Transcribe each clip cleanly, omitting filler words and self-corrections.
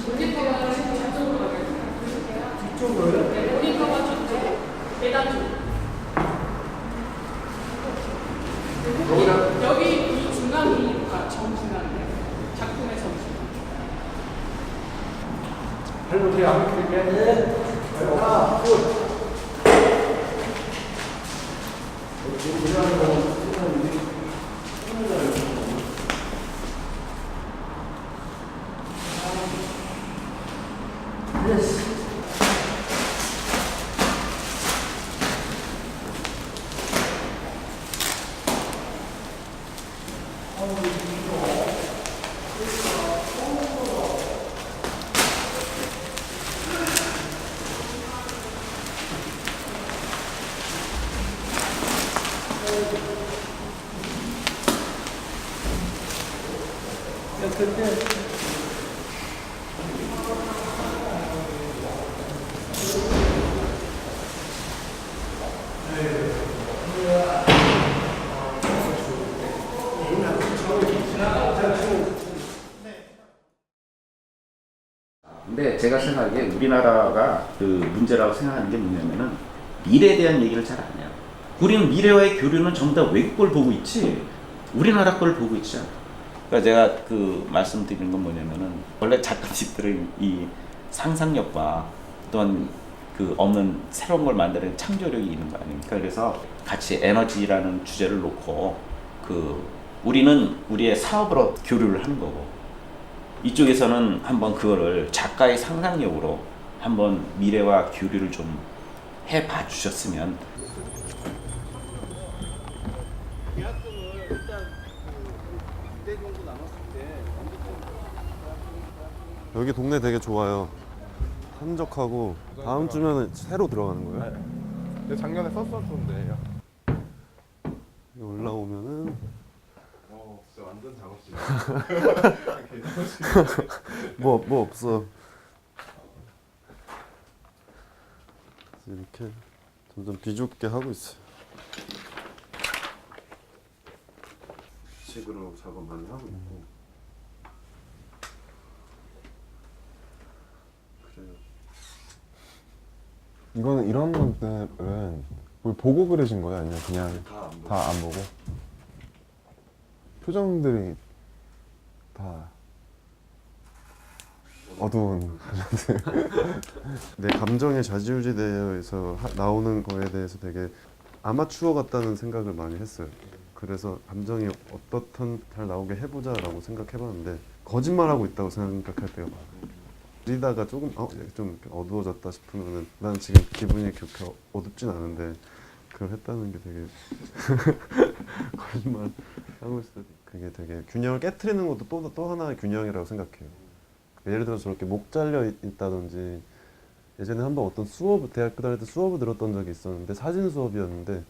모니터가 저쪽으로 가겠습니다. 뒤쪽으로요? 네, 모니터가 저쪽 계단 쪽. 여기 이 중앙이 정중앙이에요. 작품의 정중앙. 할머니 안 크게. 네. 하나, 둘. 근데 제가 생각하기에 우리나라가 그 문제라고 생각하는 게 뭐냐면은 미래에 대한 얘기를 잘 안 해요. 우리는 미래와의 교류는 전부 다 외국 걸 보고 있지 우리나라 걸 보고 있지 않아. 그러니까 제가 그 말씀드리는 건 뭐냐면은 원래 작가님들은 이 상상력과 또한 그 없는 새로운 걸 만드는 창조력이 있는 거 아닙니까? 그래서 같이 에너지라는 주제를 놓고 그 우리는 우리의 사업으로 교류를 하는 거고 이쪽에서는 한번 그거를 작가의 상상력으로 한번 미래와 교류를 좀 해봐 주셨으면. 계약금을 일단 그 2대 정도 남았을 때 여기 동네 되게 좋아요. 한적하고 다음 주면은 새로 들어가는 거예요? 네. 근데 작년에 썼었던데. 여기 올라오면은 진짜 완전 작업실. 뭐 없어. 이렇게 점점 비좁게 하고 있어요. 식으로 작업 많이 하고 있고. 그래요. 이거는 이런 것들은 뭘 보고 그리신 거예요? 아니면 그냥 다 안 보고? 표정들이 다 어두운 내 감정에 좌지우지되어서 나오는 거에 대해서 되게 아마추어 같다는 생각을 많이 했어요. 그래서 감정이 어떻든 잘 나오게 해보자라고 생각해봤는데 거짓말하고 있다고 생각할 때가 많아요. 그리다가 조금 좀 어두워졌다 싶으면은 난 지금 기분이 그렇게 어둡진 않은데 그걸 했다는 게 되게 거짓말 하고 있어요. 그게 되게 균형을 깨트리는 것도 또 하나의 균형이라고 생각해요. 예를 들어서 저렇게 목 잘려 있다든지 예전에 한번 어떤 수업 대학교 다닐 때 수업을 들었던 적이 있었는데 사진 수업이었는데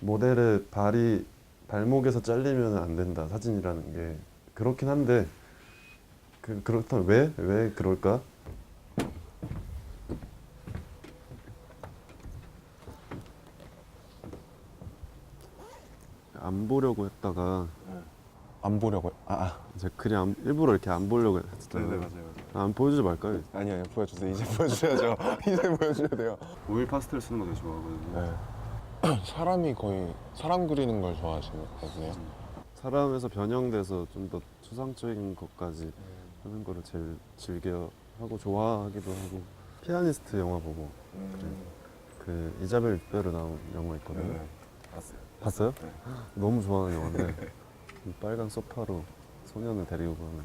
모델의 발목에서 잘리면 안 된다 사진이라는 게 그렇긴 한데 그렇다면 왜 그럴까? 안 보려고 했다가 안 보려고요? 제 글이 일부러 이렇게 안 보려고 했잖아요. 네네 맞아요. 안 보여주지 말까요? 아니요 보여주세요. 이제 보여주셔야죠. 이제 보여줘야 돼요. 오일 파스텔 쓰는 거 되게 좋아하거든요. 네. 사람이 거의 사람 그리는 걸 좋아하시거든요. 사람에서 변형돼서 좀 더 추상적인 것까지 하는 거를 제일 즐겨 하고 좋아하기도 하고 피아니스트 영화 보고 그래요. 그 이자벨 윗배로 나온 영화 있거든요. 네. 봤어요. 봤어요? 네. 너무 좋아하는 영화인데 빨간 소파로 소년을 데리고 가는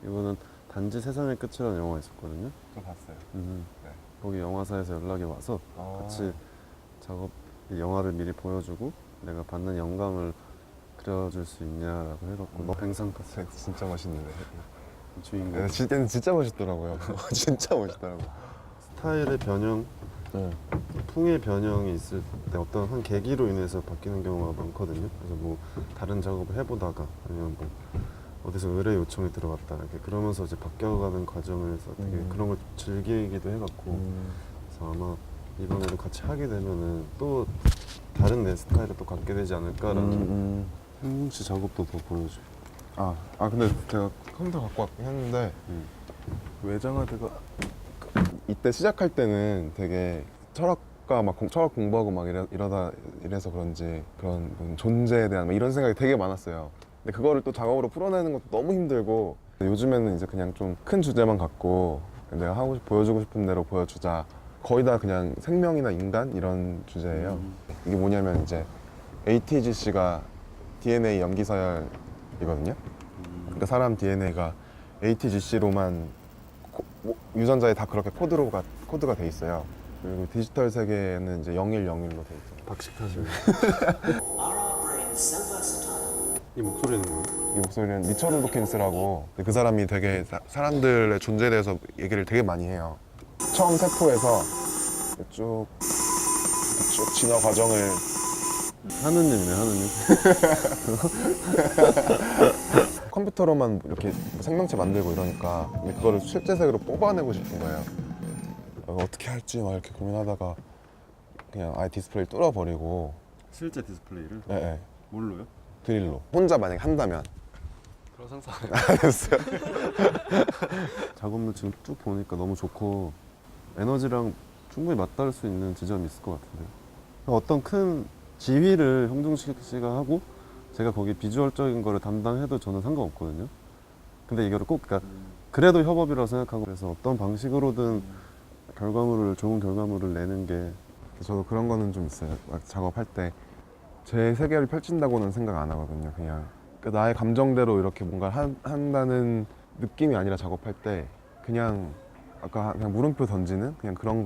이거는 단지 세상의 끝이라는 영화 있었거든요. 저 봤어요. 네. 거기 영화사에서 연락이 와서 같이 이 영화를 미리 보여주고 내가 받는 영감을 그려줄 수 있냐라고 해갖고 너 뱅상까지 진짜 멋있는데. 주인공 네, 진짜 멋있더라고요. 진짜 멋있더라고요. 스타일의 변형, 네. 풍의 변형이 있을 때 어떤 한 계기로 인해서 바뀌는 경우가 많거든요. 그래서 뭐 다른 작업을 해보다가 아니면 뭐 어디서 의뢰 요청이 들어갔다 이렇게 그러면서 이제 바뀌어가는 과정에서 되게 그런 걸 즐기기도 해갖고 그래서 아마 이번에도 같이 하게 되면은 또 다른 내 스타일을 또 갖게 되지 않을까라는 현웅 씨 작업도 더 보여줘. 근데 제가 컴퓨터 갖고 왔긴 했는데 외장하드가 이때 시작할 때는 되게 철학과 막 철학 공부하고 막 이래서 그런지 그런 존재에 대한 막 이런 생각이 되게 많았어요. 근데 그거를 또 작업으로 풀어내는 것도 너무 힘들고 요즘에는 이제 그냥 좀 큰 주제만 갖고 내가 보여주고 싶은 대로 보여주자. 거의 다 그냥 생명이나 인간 이런 주제예요. 이게 뭐냐면 이제 ATGC가 DNA 염기서열이거든요. 그러니까 사람 DNA가 ATGC로만 유전자에 다 그렇게 코드가 돼 있어요. 그리고 디지털 세계에는 이제 0101로 돼 있죠. 박식하시네. 이 목소리는 뭐예요? 이 목소리는 리처드 도킨스라고 그 사람이 되게 사람들의 존재에 대해서 얘기를 되게 많이 해요. 처음 세포에서 쭉 진화 과정을 하느님이네 하느님. 컴퓨터로만 이렇게 생명체 만들고 이러니까 근데 그거를 실제 세계로 뽑아내고 싶은 거예요. 어떻게 할지 막 이렇게 고민하다가 그냥 아예 디스플레이를 뚫어버리고 실제 디스플레이를? 네. 뭘로요? 드릴로 혼자 만약에 한다면 그런 상상 안 했어요. 작업물 지금 쭉 보니까 너무 좋고 에너지랑 충분히 맞닿을 수 있는 지점이 있을 것 같은데요. 어떤 큰 지휘를 형중식 씨가 하고 제가 거기 비주얼적인 거를 담당해도 저는 상관없거든요. 근데 이거를 꼭 그래도 협업이라고 생각하고 그래서 어떤 방식으로든 좋은 결과물을 내는 게 저도 그런 거는 좀 있어요. 막 작업할 때 제 세계를 펼친다고는 생각 안 하거든요. 그냥 나의 감정대로 이렇게 뭔가 한다는 느낌이 아니라 작업할 때 그냥 아까 그냥 물음표 던지는 그냥 그런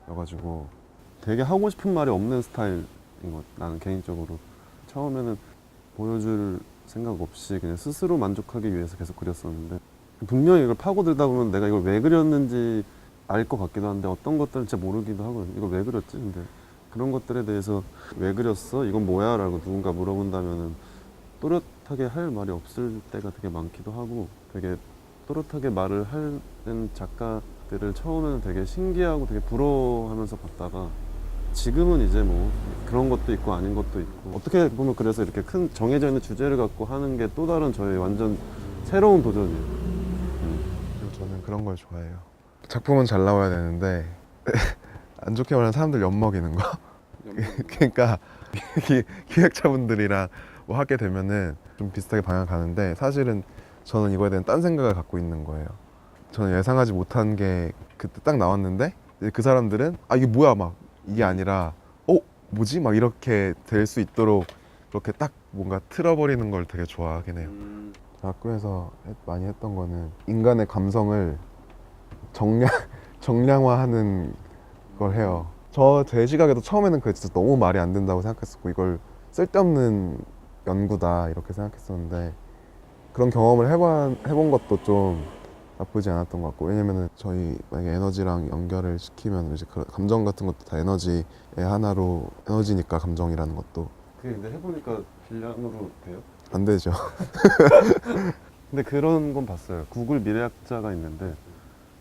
거여가지고 되게 하고 싶은 말이 없는 스타일인 것 나는 개인적으로 처음에는 보여줄 생각 없이 그냥 스스로 만족하기 위해서 계속 그렸었는데 분명히 이걸 파고들다 보면 내가 이걸 왜 그렸는지 알 것 같기도 한데 어떤 것들은 진짜 모르기도 하거든요. 이걸 왜 그렸지? 근데 그런 것들에 대해서 왜 그렸어? 이건 뭐야? 라고 누군가 물어본다면은 또렷하게 할 말이 없을 때가 되게 많기도 하고 되게 또렷하게 말을 하는 작가들을 처음에는 되게 신기하고 되게 부러워하면서 봤다가 지금은 이제 뭐 그런 것도 있고 아닌 것도 있고 어떻게 보면 그래서 이렇게 큰 정해져 있는 주제를 갖고 하는 게 또 다른 저의 완전 새로운 도전이에요. 그리고 저는 그런 걸 좋아해요. 작품은 잘 나와야 되는데 안 좋게 말하면 사람들 엿먹이는 거. 그러니까 기획자분들이랑 뭐 하게 되면은 좀 비슷하게 방향 가는데 사실은 저는 이거에 대한 딴 생각을 갖고 있는 거예요. 저는 예상하지 못한 게 그때 딱 나왔는데 그 사람들은 이게 뭐야 막 이게 아니라 뭐지 막 이렇게 될 수 있도록 그렇게 딱 뭔가 틀어버리는 걸 되게 좋아하긴 해요. 학교에서 많이 했던 거는 인간의 감성을 정량화하는 걸 해요. 제 시각에도 처음에는 그게 진짜 너무 말이 안 된다고 생각했었고 이걸 쓸데없는 연구다 이렇게 생각했었는데 그런 경험을 해본 것도 좀 나쁘지 않았던 것 같고 왜냐면은 저희 만약에 에너지랑 연결을 시키면 이제 그 감정 같은 것도 다 에너지의 하나로 에너지니까 감정이라는 것도 그게 근데 해보니까 빌량으로 돼요? 안 되죠. 근데 그런 건 봤어요. 구글 미래학자가 있는데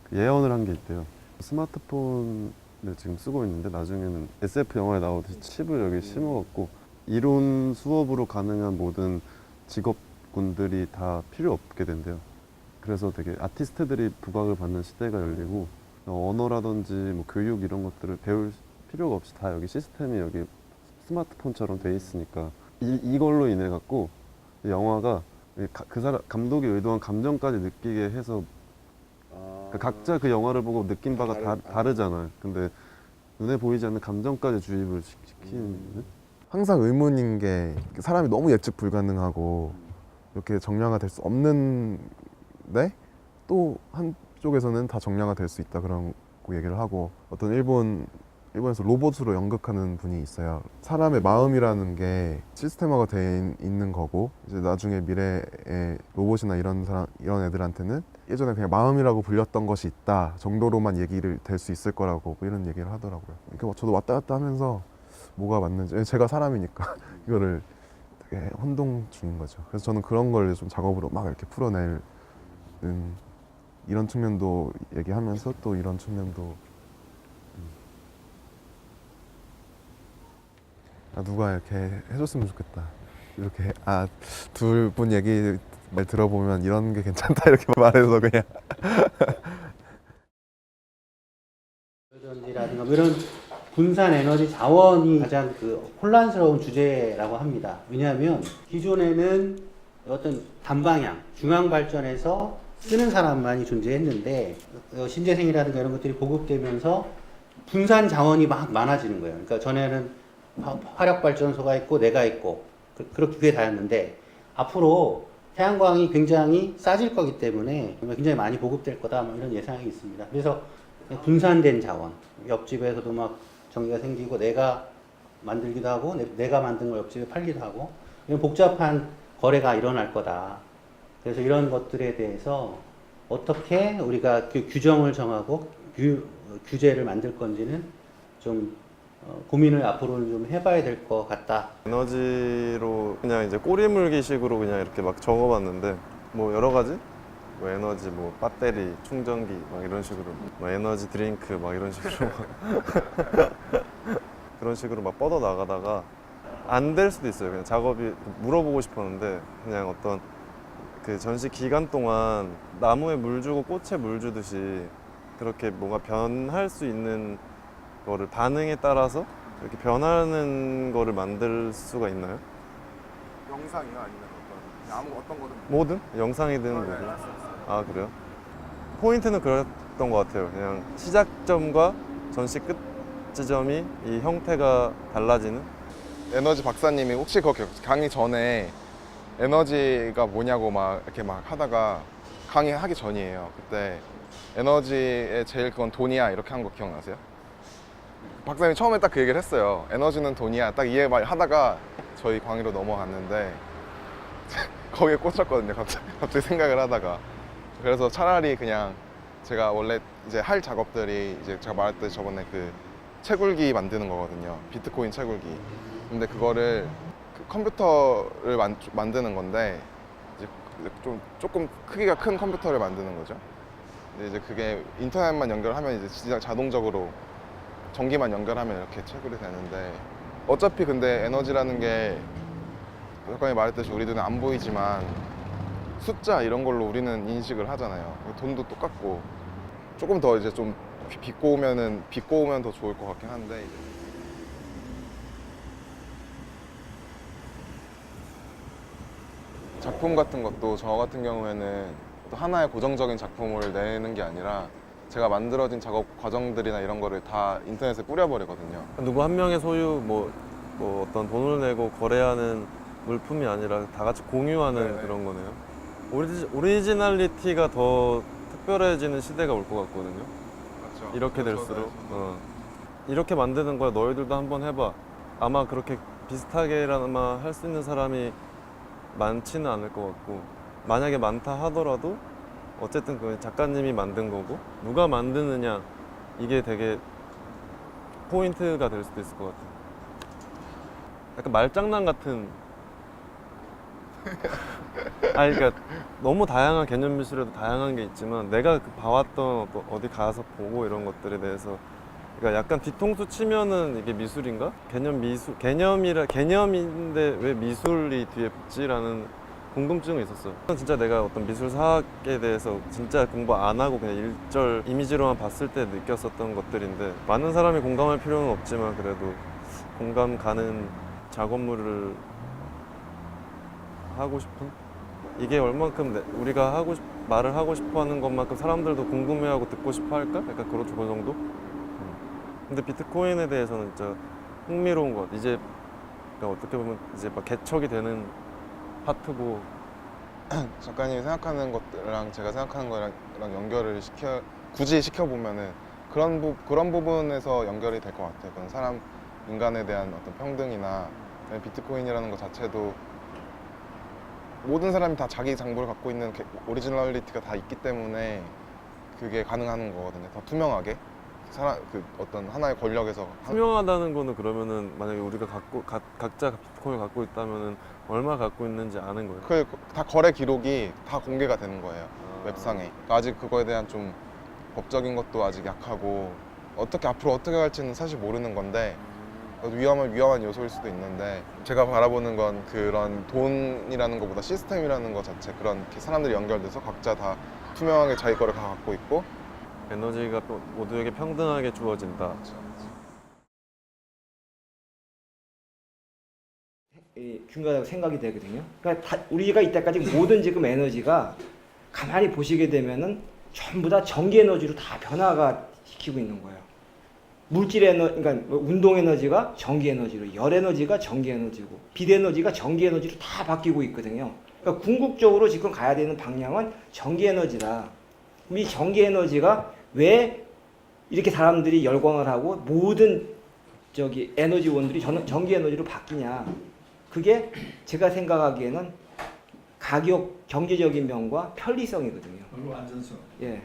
그 예언을 한 게 있대요. 스마트폰을 지금 쓰고 있는데 나중에는 SF 영화에 나오듯이 칩을 여기 심어갖고 이론 수업으로 가능한 모든 직업군들이 다 필요 없게 된대요. 그래서 되게 아티스트들이 부각을 받는 시대가 열리고 언어라든지 뭐 교육 이런 것들을 배울 필요가 없이 다 여기 시스템이 여기 스마트폰처럼 돼 있으니까 이걸로 인해 갖고 영화가 그 사람 감독이 의도한 감정까지 느끼게 해서 그러니까 각자 그 영화를 보고 느낀 바가 다르잖아요. 근데 눈에 보이지 않는 감정까지 주입을 시키는 항상 의문인 게 사람이 너무 예측 불가능하고 이렇게 정량화 될 수 없는데 또 한쪽에서는 다 정량화 될 수 있다 그런 거 얘기를 하고 어떤 일본에서 로봇으로 연극하는 분이 있어요. 사람의 마음이라는 게 시스템화가 돼 있는 거고 이제 나중에 미래의 로봇이나 이런 애들한테는 예전에 그냥 마음이라고 불렸던 것이 있다 정도로만 얘기를 될 수 있을 거라고 뭐 이런 얘기를 하더라고요. 그러니까 저도 왔다 갔다 하면서 뭐가 맞는지 제가 사람이니까 이거를 혼동 중인 거죠. 그래서 저는 그런 걸 좀 작업으로 막 이렇게 풀어내는 이런 측면도 얘기하면서 또 이런 측면도 누가 이렇게 해줬으면 좋겠다. 이렇게 둘 분 얘기 말 들어보면 이런 게 괜찮다 이렇게 말해서 그냥 라든가 이런 분산 에너지 자원이 가장 혼란스러운 주제라고 합니다. 왜냐하면 기존에는 어떤 단방향, 중앙 발전에서 쓰는 사람만이 존재했는데 신재생이라든가 이런 것들이 보급되면서 분산 자원이 막 많아지는 거예요. 그러니까 전에는 화력 발전소가 있고 내가 있고 그렇게 그게 다였는데 앞으로 태양광이 굉장히 싸질 거기 때문에 굉장히 많이 보급될 거다 이런 예상이 있습니다. 그래서 분산된 자원, 옆집에서도 막 전기가 생기고 내가 만들기도 하고 내가 만든 걸 옆집에 팔기도 하고 이런 복잡한 거래가 일어날 거다. 그래서 이런 것들에 대해서 어떻게 우리가 규정을 정하고 규제를 만들 건지는 좀 고민을 앞으로는 좀 해봐야 될 것 같다. 에너지로 그냥 이제 꼬리물기식으로 그냥 이렇게 막 적어봤는데 뭐 여러 가지 뭐 에너지 뭐 배터리 충전기 막 이런 식으로 뭐 에너지 드링크 막 이런 식으로 그런 식으로 막 뻗어 나가다가 안 될 수도 있어요. 그냥 작업이 물어보고 싶었는데 그냥 어떤 그 전시 기간 동안 나무에 물 주고 꽃에 물 주듯이 그렇게 뭔가 변할 수 있는 거를 반응에 따라서 이렇게 변하는 거를 만들 수가 있나요? 영상이요? 아니면 어떤 거든 뭐든? 영상이든 뭐든. 아 그래요? 포인트는 그랬던 것 같아요. 그냥 시작점과 전시 끝 지점이 이 형태가 달라지는. 에너지 박사님이 혹시 그 강의 전에 에너지가 뭐냐고 막 이렇게 막 하다가 강의하기 전이에요. 그때 에너지의 제일 그건 돈이야 이렇게 한 거 기억나세요? 박사님이 처음에 딱 그 얘기를 했어요. 에너지는 돈이야. 딱 이해 하다가 저희 강의로 넘어갔는데 거기에 꽂혔거든요. 갑자기 생각을 하다가. 그래서 차라리 그냥 제가 원래 이제 할 작업들이 이제 제가 말했듯이 저번에 그 채굴기 만드는 거거든요. 비트코인 채굴기. 근데 그거를 컴퓨터를 만드는 건데 이제 조금 크기가 큰 컴퓨터를 만드는 거죠. 근데 이제 그게 인터넷만 연결하면 이제 진짜 자동적으로 전기만 연결하면 이렇게 채굴이 되는데 어차피 근데 에너지라는 게 작가님이 말했듯이 우리 눈에 안 보이지만 숫자 이런 걸로 우리는 인식을 하잖아요. 돈도 똑같고 조금 더 이제 좀 비꼬 오면 더 좋을 것 같긴 한데 이제. 작품 같은 것도 저 같은 경우에는 또 하나의 고정적인 작품을 내는 게 아니라 제가 만들어진 작업 과정들이나 이런 거를 다 인터넷에 뿌려버리거든요. 누구 한 명의 소유 뭐 어떤 돈을 내고 거래하는 물품이 아니라 다 같이 공유하는 그런 거네요. 오리지널리티가 더 특별해지는 시대가 올 것 같거든요. 그렇죠. 이렇게 될수록 이렇게 만드는 거야 너희들도 한번 해봐. 아마 그렇게 비슷하게라마 할 수 있는 사람이 많지는 않을 것 같고 만약에 많다 하더라도 어쨌든 그 작가님이 만든 거고 누가 만드느냐 이게 되게 포인트가 될 수도 있을 것 같아요. 약간 말장난 같은 그러니까 너무 다양한 개념 미술에도 다양한 게 있지만 내가 봐왔던 어디 가서 보고 이런 것들에 대해서 그러니까 약간 뒤통수 치면은 이게 미술인가? 개념인데 왜 미술이 뒤에 붙지라는 궁금증이 있었어요. 진짜 내가 어떤 미술 사학에 대해서 진짜 공부 안 하고 그냥 일절 이미지로만 봤을 때 느꼈었던 것들인데 많은 사람이 공감할 필요는 없지만 그래도 공감 가는 작업물을 하고 싶은 이게 얼만큼 우리가 말을 하고 싶어 하는 것만큼 사람들도 궁금해하고 듣고 싶어 할까? 약간 그 정도? 근데 비트코인에 대해서는 진짜 흥미로운 것 같아요. 이제 그러니까 어떻게 보면 이제 막 개척이 되는 파트고 작가님이 생각하는 것들랑 제가 생각하는 거랑 연결을 굳이 시켜보면은 그런 부분에서 연결이 될 것 같아요. 그런 인간에 대한 어떤 평등이나 비트코인이라는 것 자체도 모든 사람이 다 자기 장부를 갖고 있는 오리지널리티가 다 있기 때문에 그게 가능한 거거든요. 더 투명하게. 그 어떤 하나의 권력에서 투명하다는 거는 그러면은 만약에 우리가 각자 비트코인을 갖고 있다면은 얼마 갖고 있는지 아는 거예요? 그 다 거래 기록이 다 공개가 되는 거예요. 웹상에. 아직 그거에 대한 좀 법적인 것도 아직 약하고 앞으로 어떻게 갈지는 사실 모르는 건데 위험한 요소일 수도 있는데 제가 바라보는 건 그런 돈이라는 것보다 시스템이라는 것 자체 그런 이렇게 사람들이 연결돼서 각자 다 투명하게 자기 거를 다 갖고 있고 에너지가 모두에게 평등하게 주어진다. 중요하다고 생각이 되거든요. 그러니까 우리가 이때까지 모든 지금 에너지가 가만히 보시게 되면은 전부 다 전기 에너지로 다 변화가 시키고 있는 거예요. 물질 에너지, 그러니까 운동 에너지가 전기 에너지로, 열 에너지가 전기 에너지고, 빛 에너지가 전기 에너지로 다 바뀌고 있거든요. 그러니까 궁극적으로 지금 가야 되는 방향은 전기 에너지다. 이 전기 에너지가 왜 이렇게 사람들이 열광을 하고 모든 에너지원들이 전기 에너지로 바뀌냐? 그게 제가 생각하기에는 가격, 경제적인 면과 편리성이거든요. 그리고 안전성. 예.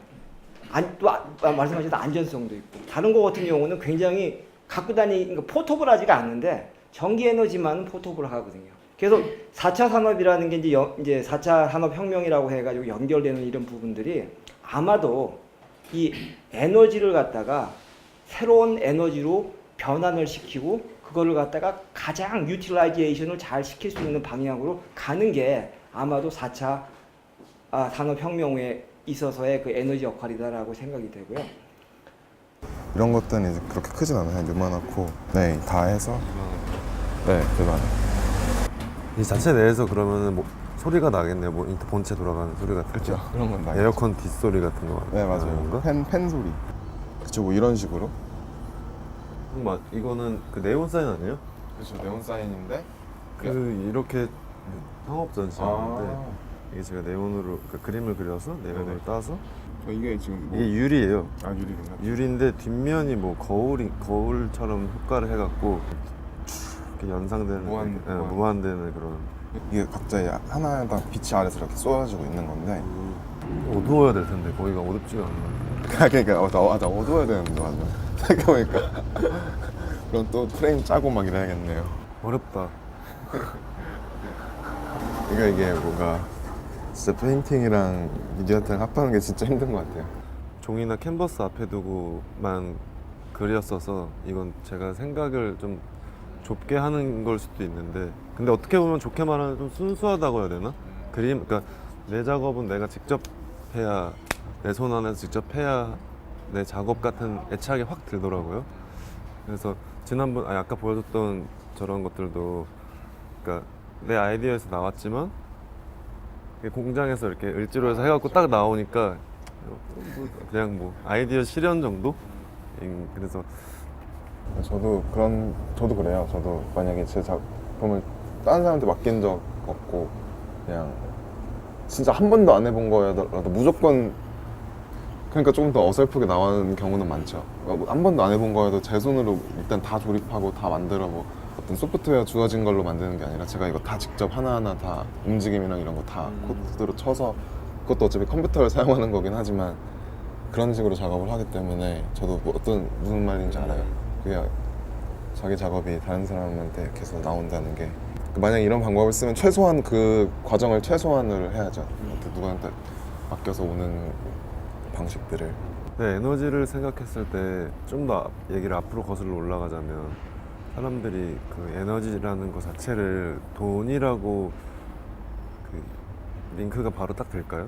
말씀하신 안전성도 있고. 다른 거 같은 경우는 굉장히 갖고 그러니까 포터블하지가 않는데 전기 에너지만은 포터블하거든요. 그래서 4차 산업이라는 게 이제 4차 산업혁명이라고 해가지고 연결되는 이런 부분들이 아마도 이 에너지를 갖다가 새로운 에너지로 변환을 시키고 그거를 갖다가 가장 유틸라이제이션을 잘 시킬 수 있는 방향으로 가는 게 아마도 4차 산업혁명에 있어서의 그 에너지 역할이다라고 생각이 되고요. 이런 것들은 이제 그렇게 크진 않아요. 요만하고 네, 다 해서 네, 그만. 이 자체 내에서 그러면은 뭐 소리가 나겠네요. 뭐 본체 돌아가는 소리 같은 거. 그렇죠. 그런 건 나요. 에어컨 뒷소리 같은 거. 네, 맞아요. 팬 소리. 그쵸, 뭐 이런 식으로. 이거는 그 네온 사인 아니에요? 그렇죠. 네온 사인인데 이렇게 상업 전시하는데 이게 제가 네온으로 그림을 그려서 네온을 네네. 따서 이게 지금 뭐... 이게 유리예요. 유리인가? 유리인데 뒷면이 뭐 거울처럼 효과를 해갖고 이렇게 연상되는 무한되는 그런. 이게 각자 하나당 빛이 아래서 이렇게 쏟아지고 있는 건데 어두워야 될 텐데 거기가 어둡지가 않아요. 그러니까 맞아 어두워야 되는데 맞아. 생각해보니까 그럼 또 프레임 짜고 막 이래야겠네요. 어렵다. 그러니까 이게 뭔가 진짜 페인팅이랑 미디어 아트랑 합하는 게 진짜 힘든 것 같아요. 종이나 캔버스 앞에 두고만 그렸어서 이건 제가 생각을 좀 좁게 하는 걸 수도 있는데 근데 어떻게 보면 좋게 말하면 좀 순수하다고 해야 되나? 그러니까 내 작업은 내가 직접 해야 내 손 안에서 직접 해야 내 작업 같은 애착이 확 들더라고요. 그래서 지난번 아까 보여줬던 저런 것들도 그러니까 내 아이디어에서 나왔지만 공장에서 이렇게 을지로 해서 해갖고 딱 나오니까 그냥 뭐 아이디어 실현 정도? 그래서 저도 그래요. 저도 만약에 제 작품을 다른 사람한테 맡긴 적 없고 그냥 진짜 한 번도 안 해본 거여도 무조건 그러니까 조금 더 어설프게 나오는 경우는 많죠. 한 번도 안 해본 거여도 제 손으로 일단 다 조립하고 다 만들어 뭐 어떤 소프트웨어 주어진 걸로 만드는 게 아니라 제가 이거 다 직접 하나하나 다 움직임이랑 이런 거 다 코드로 쳐서 그것도 어차피 컴퓨터를 사용하는 거긴 하지만 그런 식으로 작업을 하기 때문에 저도 뭐 무슨 말인지 알아요. 그게 자기 작업이 다른 사람한테 계속 나온다는 게 만약에 이런 방법을 쓰면 최소한 그 과정을 최소한을 해야죠. 누구한테 맡겨서 오는 방식들을. 네, 에너지를 생각했을 때 좀 더 얘기를 앞으로 거슬러 올라가자면 사람들이 그 에너지라는 것 자체를 돈이라고 그 링크가 바로 딱 될까요?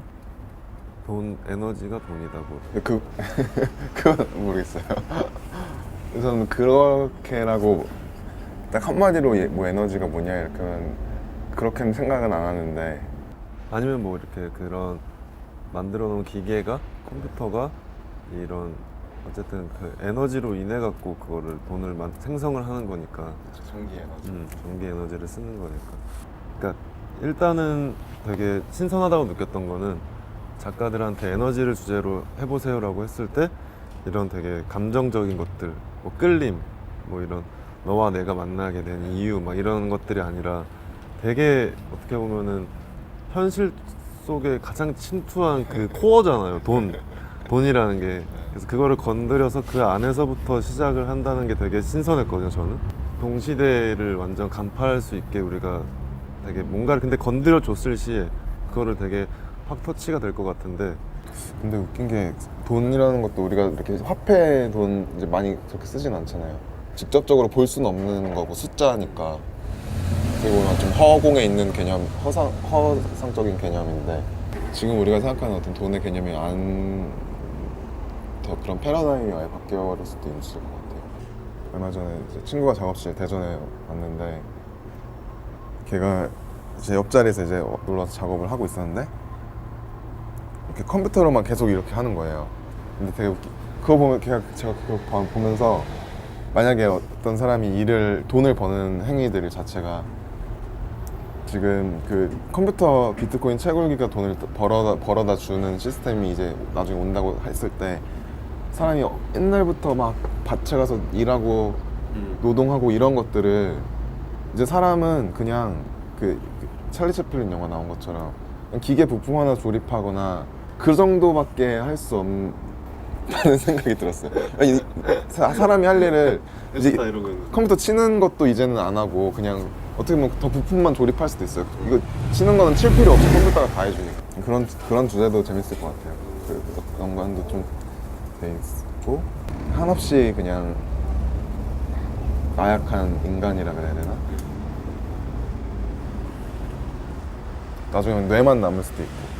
에너지가 돈이다고. 그건 모르겠어요. 저는 그렇게라고 딱 한마디로 뭐 에너지가 뭐냐 이렇게는 그렇게는 생각은 안 하는데 아니면 뭐 이렇게 그런 만들어 놓은 기계가 컴퓨터가 이런 어쨌든 그 에너지로 인해 갖고 그거를 돈을 생성을 하는 거니까 전기 에너지. 전기 에너지를 쓰는 거니까. 그러니까 일단은 되게 신선하다고 느꼈던 거는 작가들한테 에너지를 주제로 해보세요라고 했을 때 이런 되게 감정적인 것들, 뭐 끌림, 뭐 이런 너와 내가 만나게 된 이유 막 이런 것들이 아니라 되게 어떻게 보면은 현실 속에 가장 침투한 그 코어잖아요. 돈이라는 게 그래서 그거를 건드려서 그 안에서부터 시작을 한다는 게 되게 신선했거든요, 저는. 동시대를 완전 간파할 수 있게 우리가 되게 뭔가를 근데 건드려 줬을 시에 그거를 되게 확 터치가 될 것 같은데. 근데 웃긴 게 돈이라는 것도 우리가 이렇게 화폐 돈 이제 많이 그렇게 쓰진 않잖아요. 직접적으로 볼 수는 없는 거고 숫자니까. 어떻게 보면 좀 허공에 있는 개념, 허상적인 개념인데 지금 우리가 생각하는 어떤 돈의 개념이 더 그런 패러다임이 아예 바뀌어버릴 수도 있을 것 같아요. 얼마 전에 이제 친구가 작업실 대전에 왔는데 걔가 제 옆자리에서 이제 놀러서 작업을 하고 있었는데 이렇게 컴퓨터로만 계속 이렇게 하는 거예요. 근데 되게 그거 보면 제가 그거 보면서 만약에 어떤 사람이 돈을 버는 행위들 자체가 지금 그 컴퓨터 비트코인 채굴기가 돈을 벌어다 주는 시스템이 이제 나중에 온다고 했을 때 사람이 옛날부터 막 밭에 가서 일하고 노동하고 이런 것들을 이제 사람은 그냥 그 찰리 채플린 영화 나온 것처럼 기계 부품 하나 조립하거나 그 정도밖에 할 수 없는 생각이 들었어요. 사람이 할 일을 이제 컴퓨터 치는 것도 이제는 안 하고 그냥 어떻게 보면 더 부품만 조립할 수도 있어요. 이거 치는 거는 칠 필요 없이 컴퓨터가 다 해주니까. 그런 주제도 재밌을 것 같아요. 그 연관도 좀 돼 있고 한없이 그냥 나약한 인간이라 그래야 되나? 나중에 뇌만 남을 수도 있고.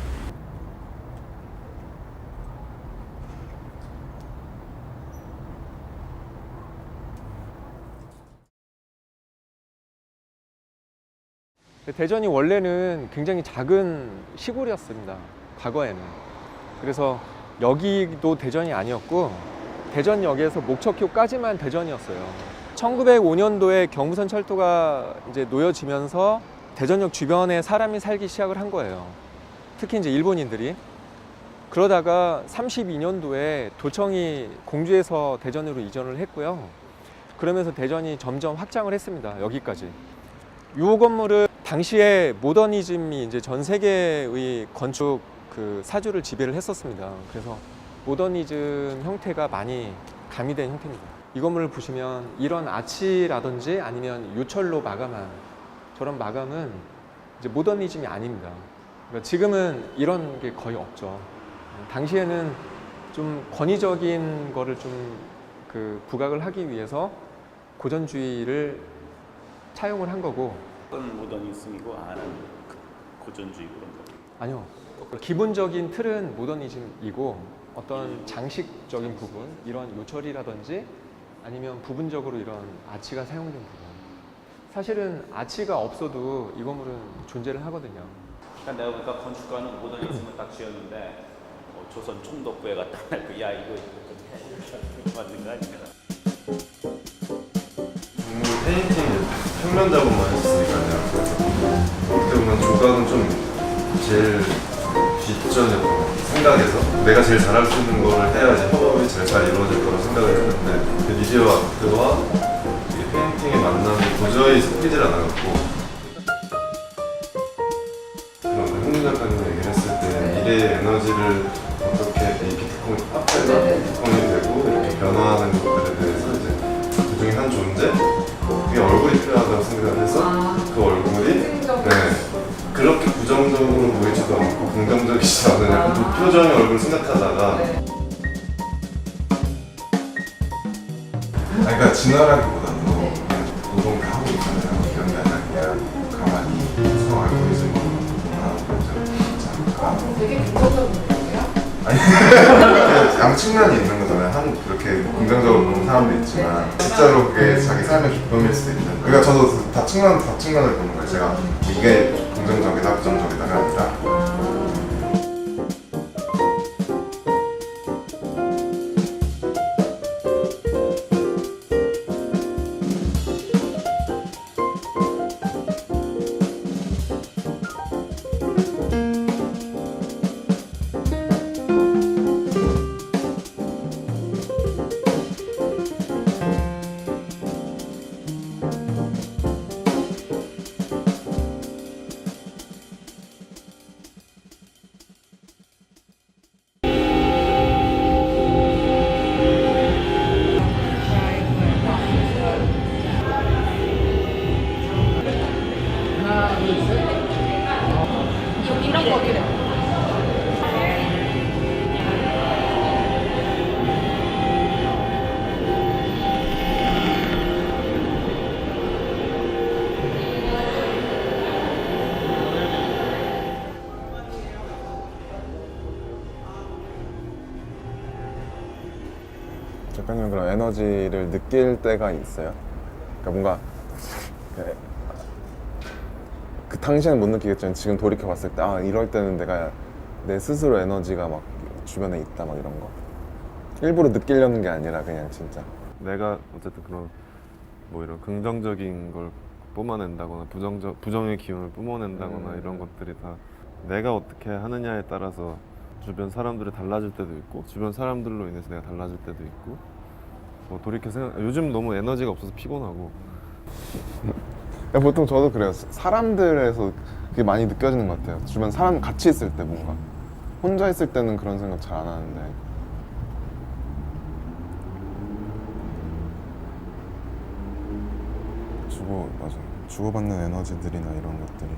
대전이 원래는 굉장히 작은 시골이었습니다. 과거에는. 그래서 여기도 대전이 아니었고 대전역에서 목척교까지만 대전이었어요. 1905년도에 경부선 철도가 이제 놓여지면서 대전역 주변에 사람이 살기 시작을 한 거예요. 특히 이제 일본인들이. 그러다가 32년도에 도청이 공주에서 대전으로 이전을 했고요. 그러면서 대전이 점점 확장을 했습니다. 여기까지. 이 건물은 당시에 모더니즘이 이제 전 세계의 건축 그 사주를 지배를 했었습니다. 그래서 모더니즘 형태가 많이 가미된 형태입니다. 이 건물을 보시면 이런 아치라든지 아니면 유철로 마감한 저런 마감은 이제 모더니즘이 아닙니다. 그러니까 지금은 이런 게 거의 없죠. 당시에는 좀 권위적인 거를 좀 그 부각을 하기 위해서 고전주의를 차용을 한 거고. 어떤 모더니즘이고 아는 고전주의 그런 거? 아니요. 기본적인 틀은 모더니즘이고 어떤 장식적인 부분, 이런 요철이라든지 아니면 부분적으로 이런 아치가 사용된 부분. 사실은 아치가 없어도 이 건물은 존재를 하거든요. 그러니까 내가 보니까 건축가는 모더니즘을 딱 지었는데 조선 총독부회가 딱 그 야 이거 좀 맞는 거 아닌가? 페인팅 평면 작업만 했으니까요. 어떻게 보면 조각은 좀 제일 뒷전이었던 것 같아요. 생각에서 내가 제일 잘할 수 있는 거를 해야지 협업이 제일 잘 이루어질 거라고 생각을 했는데 그 미디어 아트와 이 페인팅의 만남이 도저히 섞이질 않아갖고 그런 홍준 작가님 얘기를 했을 때 미래의 에너지를 어떻게 이 비트코인 화폐가 비트코인이 되고 이렇게 변화하는 것들에 대해서 이제 그 중에 한 존재 그게 얼굴이 필요하다고 생각을 해서 그 얼굴이 그렇게 부정적으로 보이지도 않고 긍정적이지도 않은 약간 도표적인 얼굴을 생각하다가 그러니까 진화라기보다는 그냥 노동 다 하고 있잖아요. 이런 게 아니라 그냥 가만히 성 알고리즘으로 하고 있지 않을까. 되게 긍정적인 거예요? 아니 양 측면이 있는 거잖아요. 그렇게 긍정적으로 보는 사람도 있지만 진짜로 그게 자기 삶의 기쁨일 수도 있는. 그러니까 저도 다 측면을 보는 거예요. 제가 이게 긍정적이다 부정적이다가 아니라 작가님은 그런 에너지를 느낄 때가 있어요? 그러니까 뭔가 그 당시에는 못 느끼겠지만 지금 돌이켜 봤을 때 아 이럴 때는 내가 내 스스로 에너지가 막 주변에 있다 막 이런 거 일부러 느끼려는 게 아니라 그냥 진짜 내가 어쨌든 그런 뭐 이런 긍정적인 걸 뿜어낸다거나 부정의 기운을 뿜어낸다거나 이런 것들이 다 내가 어떻게 하느냐에 따라서 주변 사람들이 달라질 때도 있고 주변 사람들로 인해서 내가 달라질 때도 있고 뭐 돌이켜 생각 요즘 너무 에너지가 없어서 피곤하고 보통 저도 그래요. 사람들에서 그게 많이 느껴지는 것 같아요. 주변 사람 같이 있을 때 뭔가 혼자 있을 때는 그런 생각 잘 안 하는데 맞아요. 주고받는 에너지들이나 이런 것들이